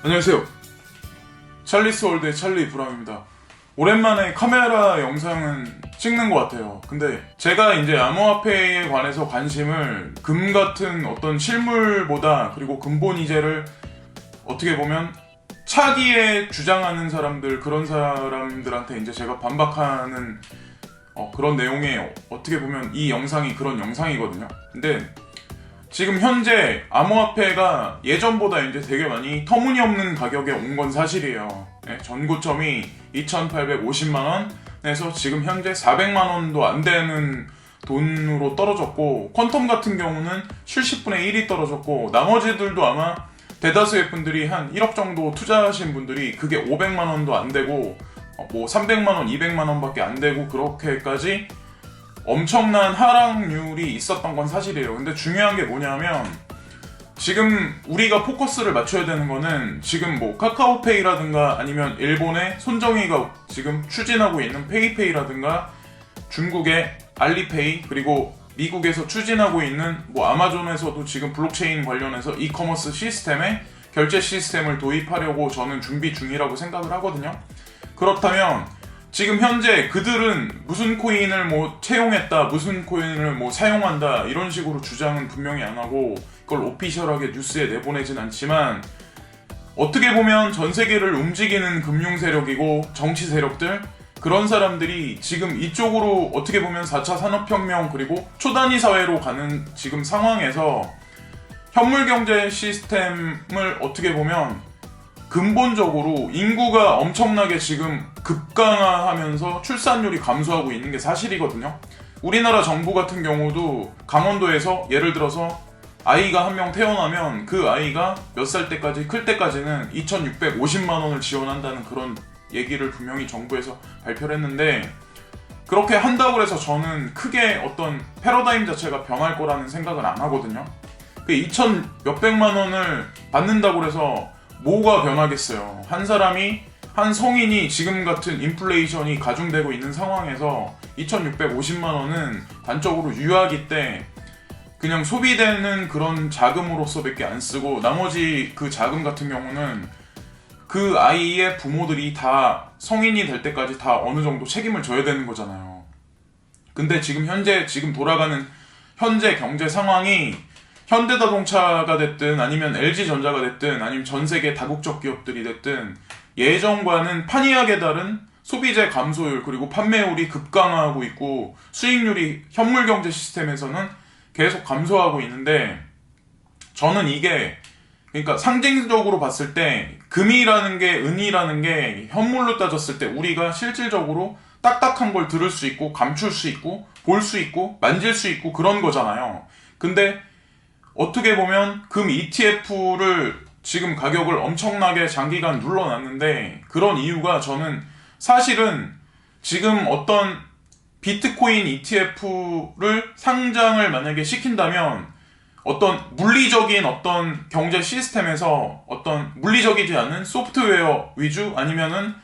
안녕하세요. 찰리스 월드의 찰리 브라움입니다. 오랜만에 카메라 영상은 찍는 것 같아요. 근데 제가 이제 암호화폐에 관해서 관심을 금 같은 어떤 실물보다, 그리고 근본이제를 어떻게 보면 차기에 주장하는 사람들, 그런 사람들한테 이제 제가 반박하는 그런 내용의, 어떻게 보면 이 영상이 그런 영상이거든요. 근데 지금 현재 암호화폐가 예전보다 이제 되게 많이 터무니없는 가격에 온 건 사실이에요. 네, 전고점이 2,850만원에서 지금 현재 400만원도 안 되는 돈으로 떨어졌고, 퀀텀 같은 경우는 70분의 1이 떨어졌고, 나머지들도 아마 대다수의 분들이 한 1억 정도 투자하신 분들이 그게 500만원도 안 되고, 뭐 300만원, 200만원밖에 안 되고, 그렇게까지 엄청난 하락률이 있었던 건 사실이에요. 근데 중요한 게 뭐냐면, 지금 우리가 포커스를 맞춰야 되는 거는, 지금 뭐 카카오페이라든가 아니면 일본의 손정희가 지금 추진하고 있는 페이페이라든가, 중국의 알리페이, 그리고 미국에서 추진하고 있는 뭐 아마존에서도 지금 블록체인 관련해서 이커머스 시스템에 결제 시스템을 도입하려고 저는 준비 중이라고 생각을 하거든요. 그렇다면 지금 현재 그들은 무슨 코인을 뭐 채용했다, 무슨 코인을 뭐 사용한다, 이런 식으로 주장은 분명히 안 하고 그걸 오피셜하게 뉴스에 내보내진 않지만, 어떻게 보면 전 세계를 움직이는 금융 세력이고 정치 세력들, 그런 사람들이 지금 이쪽으로 어떻게 보면 4차 산업혁명 그리고 초단위 사회로 가는 지금 상황에서 현물 경제 시스템을 어떻게 보면 근본적으로 인구가 엄청나게 지금 급강하하면서 출산율이 감소하고 있는 게 사실이거든요. 우리나라 정부 같은 경우도 강원도에서 예를 들어서 아이가 한 명 태어나면 그 아이가 몇 살 때까지, 클 때까지는 2,650만 원을 지원한다는 그런 얘기를 분명히 정부에서 발표를 했는데, 그렇게 한다고 해서 저는 크게 어떤 패러다임 자체가 변할 거라는 생각은 안 하거든요. 그 2,000 몇백만 원을 받는다고 해서 뭐가 변하겠어요. 한 사람이, 한 성인이 지금 같은 인플레이션이 가중되고 있는 상황에서 2,650만 원은 단적으로 유아기 때 그냥 소비되는 그런 자금으로서 밖에 안 쓰고, 나머지 그 자금 같은 경우는 그 아이의 부모들이 다 성인이 될 때까지 다 어느 정도 책임을 져야 되는 거잖아요. 근데 지금 현재 지금 돌아가는 현재 경제 상황이 현대자동차가 됐든 아니면 LG전자가 됐든 아니면 전 세계 다국적 기업들이 됐든 예전과는 판이하게 다른 소비재 감소율, 그리고 판매율이 급강하고 있고 수익률이 현물 경제 시스템에서는 계속 감소하고 있는데, 저는 이게, 그러니까 상징적으로 봤을 때 금이라는 게, 은이라는 게 현물로 따졌을 때 우리가 실질적으로 딱딱한 걸 들을 수 있고 감출 수 있고 볼 수 있고 만질 수 있고 그런 거잖아요. 근데 어떻게 보면 금 ETF를 지금 가격을 엄청나게 장기간 눌러놨는데, 그런 이유가 저는 사실은 지금 어떤 비트코인 ETF를 상장을 만약에 시킨다면 어떤 물리적인 어떤 경제 시스템에서 어떤 물리적이지 않은 소프트웨어 위주, 아니면은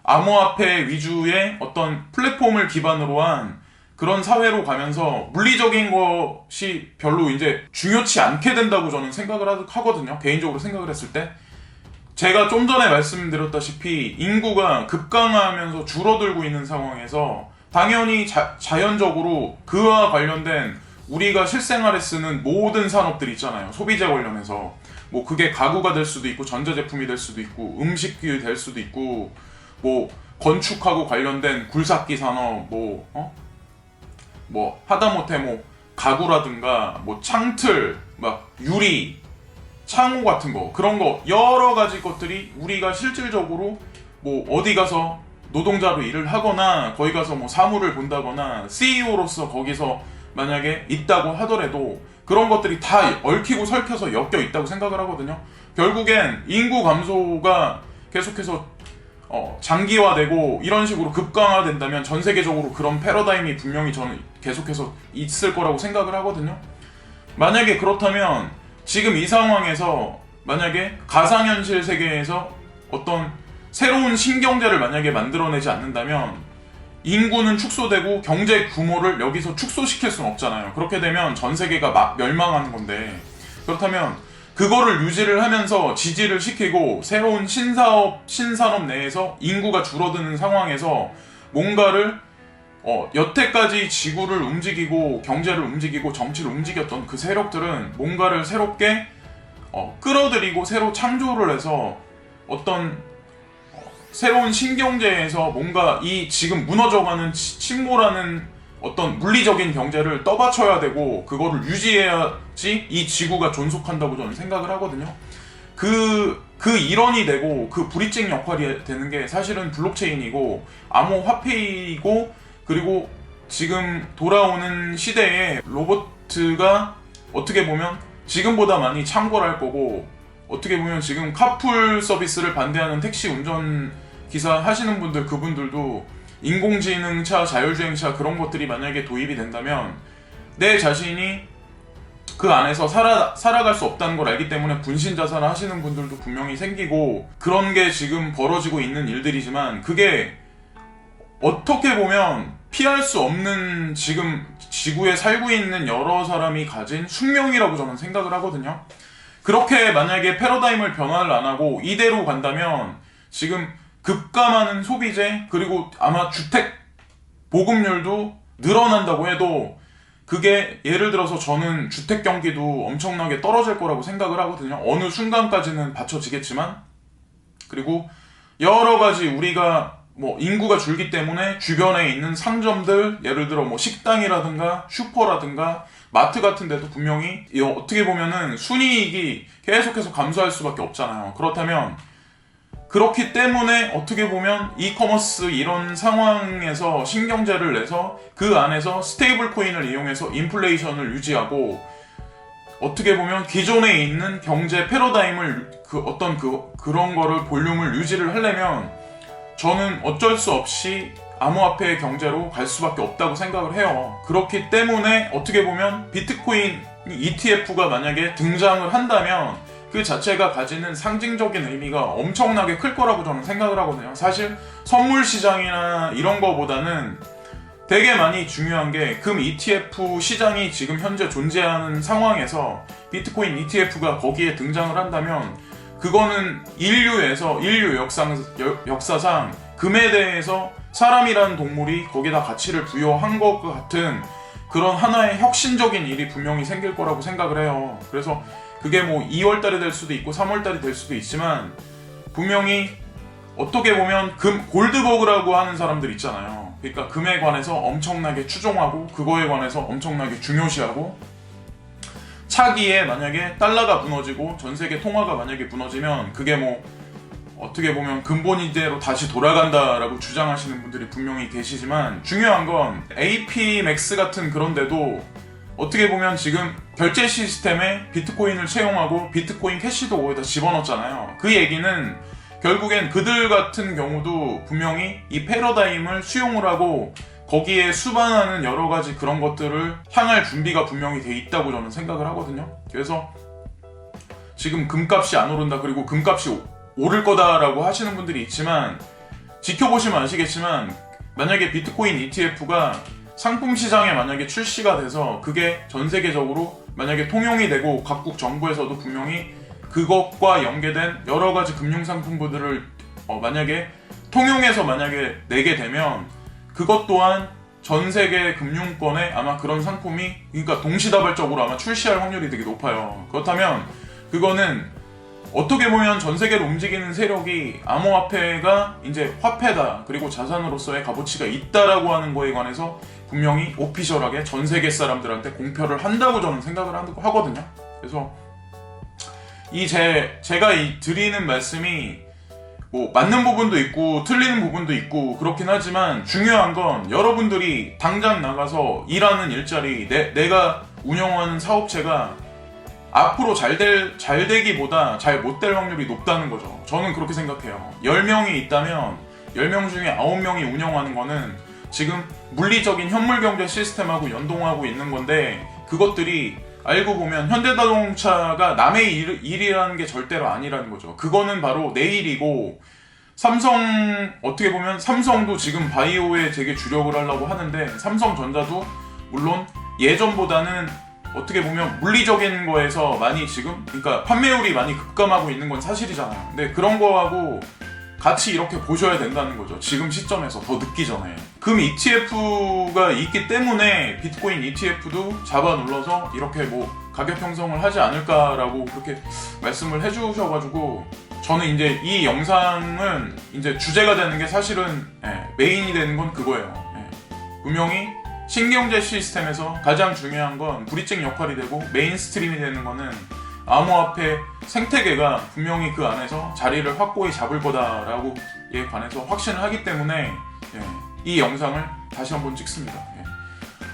암호화폐 위주의 어떤 플랫폼을 기반으로 한 그런 사회로 가면서 물리적인 것이 별로 이제 중요치 않게 된다고 저는 생각을 하거든요. 개인적으로 생각을 했을 때. 제가 좀 전에 말씀드렸다시피 인구가 급강하면서 줄어들고 있는 상황에서 당연히 자연적으로 그와 관련된 우리가 실생활에 쓰는 모든 산업들 있잖아요. 소비재 관련해서. 뭐 그게 가구가 될 수도 있고 전자제품이 될 수도 있고 음식이 될 수도 있고, 뭐 건축하고 관련된 굴삭기 산업, 뭐 하다못해 뭐 가구라든가 뭐 창틀, 막 유리, 창호 같은 거, 그런 거 여러 가지 것들이 우리가 실질적으로 뭐 어디 가서 노동자로 일을 하거나 거기 가서 뭐 사물을 본다거나 CEO로서 거기서 만약에 있다고 하더라도 그런 것들이 다 얽히고 설켜서 엮여 있다고 생각을 하거든요. 결국엔 인구 감소가 계속해서 장기화되고 이런 식으로 급강화된다면 전 세계적으로 그런 패러다임이 분명히 저는 계속해서 있을 거라고 생각을 하거든요. 만약에 그렇다면 지금 이 상황에서 만약에 가상현실 세계에서 어떤 새로운 신경제를 만약에 만들어내지 않는다면 인구는 축소되고 경제 규모를 여기서 축소시킬 수는 없잖아요. 그렇게 되면 전 세계가 막 멸망하는 건데, 그렇다면 그거를 유지를 하면서 지지를 시키고 새로운 신산업 내에서 인구가 줄어드는 상황에서 뭔가를 여태까지 지구를 움직이고 경제를 움직이고 정치를 움직였던 그 세력들은 뭔가를 새롭게 끌어들이고 새로 창조를 해서 어떤 새로운 신경제에서 뭔가 이 지금 무너져가는 침몰하는 어떤 물리적인 경제를 떠받쳐야 되고 그거를 유지해야지 이 지구가 존속한다고 저는 생각을 하거든요. 그 일원이 되고 그 브릿징 역할이 되는 게 사실은 블록체인이고 암호화폐이고, 그리고 지금 돌아오는 시대에 로봇가 어떻게 보면 지금보다 많이 창궐할 거고, 어떻게 보면 지금 카풀 서비스를 반대하는 택시 운전기사 하시는 분들, 그분들도 인공지능차, 자율주행차 그런 것들이 만약에 도입이 된다면 내 자신이 그 안에서 살아갈 수 없다는 걸 알기 때문에 분신자살을 하시는 분들도 분명히 생기고, 그런 게 지금 벌어지고 있는 일들이지만 그게 어떻게 보면 피할 수 없는 지금 지구에 살고 있는 여러 사람이 가진 숙명이라고 저는 생각을 하거든요. 그렇게 만약에 패러다임을 변화를 안 하고 이대로 간다면 지금 급감하는 소비재, 그리고 아마 주택 보급률도 늘어난다고 해도 그게 예를 들어서 저는 주택 경기도 엄청나게 떨어질 거라고 생각을 하거든요. 어느 순간까지는 받쳐지겠지만, 그리고 여러 가지 우리가 인구가 줄기 때문에 주변에 있는 상점들, 예를 들어 식당이라든가 슈퍼라든가 마트 같은 데도 분명히 어떻게 보면은 순이익이 계속해서 감소할 수밖에 없잖아요. 그렇기 때문에 어떻게 보면 이커머스 이런 상황에서 신경제를 내서 그 안에서 스테이블 코인을 이용해서 인플레이션을 유지하고, 어떻게 보면 기존에 있는 경제 패러다임을 그런 거를 볼륨을 유지를 하려면 저는 어쩔 수 없이 암호화폐의 경제로 갈 수밖에 없다고 생각을 해요. 그렇기 때문에 어떻게 보면 비트코인 ETF가 만약에 등장을 한다면 그 자체가 가지는 상징적인 의미가 엄청나게 클 거라고 저는 생각을 하거든요. 사실 선물 시장이나 이런 거보다는 되게 많이 중요한 게 금 ETF 시장이 지금 현재 존재하는 상황에서 비트코인 ETF가 거기에 등장을 한다면 그거는 인류 역사상 금에 대해서 사람이라는 동물이 거기다 가치를 부여한 것 같은 그런 하나의 혁신적인 일이 분명히 생길 거라고 생각을 해요. 그래서 그게 2월달에 될 수도 있고 3월달이 될 수도 있지만, 분명히 어떻게 보면 골드버그라고 하는 사람들 있잖아요. 그러니까 금에 관해서 엄청나게 추종하고 그거에 관해서 엄청나게 중요시하고, 차기에 만약에 달러가 무너지고 전 세계 통화가 만약에 무너지면 그게 어떻게 보면 근본이대로 다시 돌아간다라고 주장하시는 분들이 분명히 계시지만, 중요한 건 APMX 같은 그런 데도 어떻게 보면 지금 결제 시스템에 비트코인을 채용하고 비트코인 캐시도 거기다 집어넣었잖아요. 그 얘기는 결국엔 그들 같은 경우도 분명히 이 패러다임을 수용을 하고 거기에 수반하는 여러 가지 그런 것들을 향할 준비가 분명히 돼 있다고 저는 생각을 하거든요. 그래서 지금 금값이 안 오른다, 그리고 금값이 오를 거다라고 하시는 분들이 있지만, 지켜보시면 아시겠지만 만약에 비트코인 ETF가 상품 시장에 만약에 출시가 돼서 그게 전 세계적으로 만약에 통용이 되고 각국 정부에서도 분명히 그것과 연계된 여러 가지 금융 상품들을 만약에 통용해서 만약에 내게 되면, 그것 또한 전 세계 금융권에 아마 그런 상품이, 그러니까 동시다발적으로 아마 출시할 확률이 되게 높아요. 그렇다면 그거는 어떻게 보면 전 세계를 움직이는 세력이 암호화폐가 이제 화폐다, 그리고 자산으로서의 gat치가 있다라고 하는 거에 관해서 분명히 오피셜하게 전 세계 사람들한테 공표를 한다고 저는 생각을 하거든요. 그래서 제가 드리는 말씀이 맞는 부분도 있고 틀리는 부분도 있고 그렇긴 하지만, 중요한 건 여러분들이 당장 나가서 일하는 일자리, 내가 운영하는 사업체가 앞으로 잘 되기보다 잘 못 될 확률이 높다는 거죠. 저는 그렇게 생각해요. 10명이 있다면 10명 중에 9명이 운영하는 거는 지금 물리적인 현물경제 시스템하고 연동하고 있는 건데, 그것들이 알고 보면 현대자동차가 남의 일이라는 게 절대로 아니라는 거죠. 그거는 바로 내 일이고, 어떻게 보면 삼성도 지금 바이오에 되게 주력을 하려고 하는데, 삼성전자도 물론 예전보다는 어떻게 보면 물리적인 거에서 많이 지금 그러니까 판매율이 많이 급감하고 있는 건 사실이잖아요. 근데 그런 거하고 같이 이렇게 보셔야 된다는 거죠. 지금 시점에서 더 늦기 전에. 금 ETF가 있기 때문에 비트코인 ETF도 잡아 눌러서 이렇게 뭐 가격 형성을 하지 않을까라고 그렇게 말씀을 해주셔가지고 저는 이제 이 영상은 이제 주제가 되는 게 사실은 메인이 되는 건 그거예요. 분명히 신경제 시스템에서 가장 중요한 건 브릿징 역할이 되고 메인스트림이 되는 거는 암호화폐 생태계가 분명히 그 안에서 자리를 확고히 잡을 거다라고에 관해서 확신을 하기 때문에 이 영상을 다시 한번 찍습니다.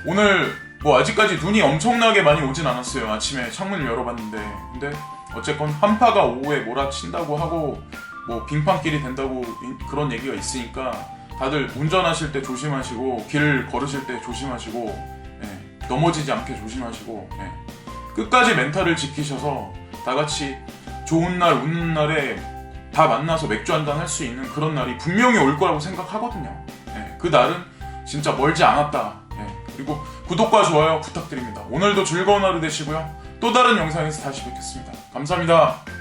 오늘 뭐 아직까지 눈이 엄청나게 많이 오진 않았어요. 아침에 창문을 열어봤는데 근데 어쨌건 한파가 오후에 몰아친다고 하고 뭐 빙판길이 된다고 그런 얘기가 있으니까 다들 운전하실 때 조심하시고 길 걸으실 때 조심하시고 넘어지지 않게 조심하시고 끝까지 멘탈을 지키셔서 다같이 좋은 날 웃는 날에 다 만나서 맥주 한잔 할 수 있는 그런 날이 분명히 올 거라고 생각하거든요. 그 날은 진짜 멀지 않았다. 그리고 구독과 좋아요 부탁드립니다. 오늘도 즐거운 하루 되시고요. 또 다른 영상에서 다시 뵙겠습니다. 감사합니다.